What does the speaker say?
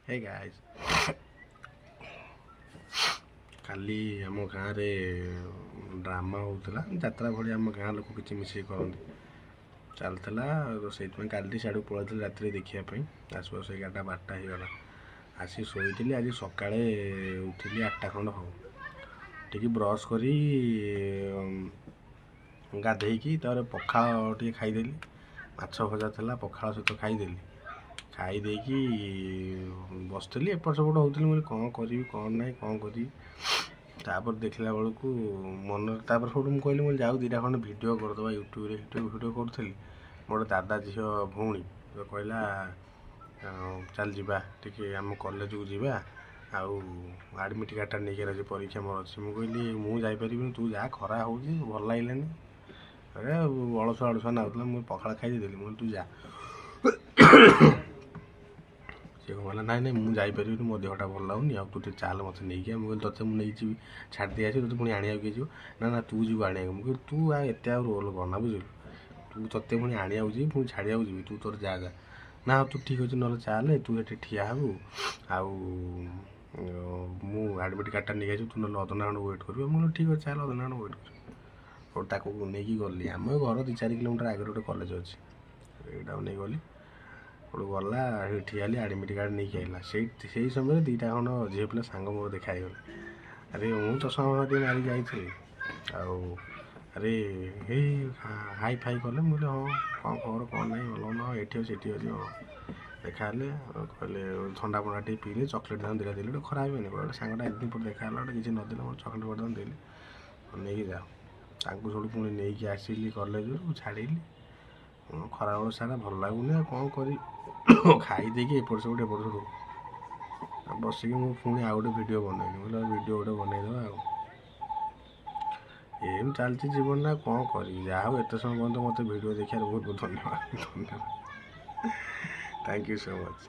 Hey guys काली आम गाँव drama होता जात्रा भाई आम गाँ लोक किसी मिसे करती चलता से काली सियाड़ पलि राति देखापी आसु आसु 11टा 12टा होगला आसी शोली आज सका उठिली 8टा खंड हो टी ब्रश कर गाधेकी पखाल टे खाईदेली माछ भजा था पखाल सहित खाईदेली खाईदे बसती एपट सेपट होती मुझे कौन करी कौन ना कौन करी तापर देखला बेलू मन तापर सब मुझे कहली मुझे जाऊ 2टा खंड भिड करदे यूट्यूब भिड करी मोर दादा झील भौणी कहला चल जावा टे आम कॉलेज को जावा आउ आडमिट कार्डटा नहीं परीक्षा मोर अच्छी मुझे कहली मुझे तू जा खरा हो भल लगलानी अरे अलसुआ अलसुआ नागुला मुझे पखाड़ खाईदेली मुझे तू जा सी कहला ना ना मुझे मो देहटा भल लगुनि आ तू चाल मत नहीं मुझे ते मुझे छाड़ दी आसी पुणी आने किए ना ना तू जीव आने मुझे तू एत रोल करना बुझे तू ते पुणी आने पुणी छाड़ा जी तू तोर जा जा ना तू ठीक अच्छे ना चाल तू ये ठिया हबू आडमिट कार्डटा नहीं तू ना अधना खंड वेट कर मुझे ठीक अच्छे चाल अधना खंड वेट कर ताको नहीं गली आम घर 2-4 किलोमीटर आगे गोटे कॉलेज अच्छे यहाँ नहीं गली गला ठियाली आडमिट कार्ड नहीं आइला से समय 2टा खंड झील पिला सांग मोर देखाई अरे मुझे चषमा टे मारी जाइए अरे हे हाई फाई कले मुझे हाँ कौन खबर कौन ना भल ना ये अच्छी देखा कहले थंडा फंडा टे पीले चॉकलेट दाम 2टा देली खराब नहीं गोटे सांगटा 1 दिन पर देखा गोटे किसी नदेला मोटे चॉकलेट गोटे देली नहीं जाओ सब पुणी नहीं आसिली कॉलेज छाड़ी खरा बेल सारा भल लगुनि कौन करी खाईदे एपट सेपट एपट सेपट बसिक मुझे पुणी आउ गोटे भिड बनैली बोले भिड गोटे बनईदे एम चलती जीवन ना कौन करी जहाँ एत समय पर्यटन मत भिड देखा बहुत बहुत धन्यवाद धन्यवाद थैंक यू सो मच।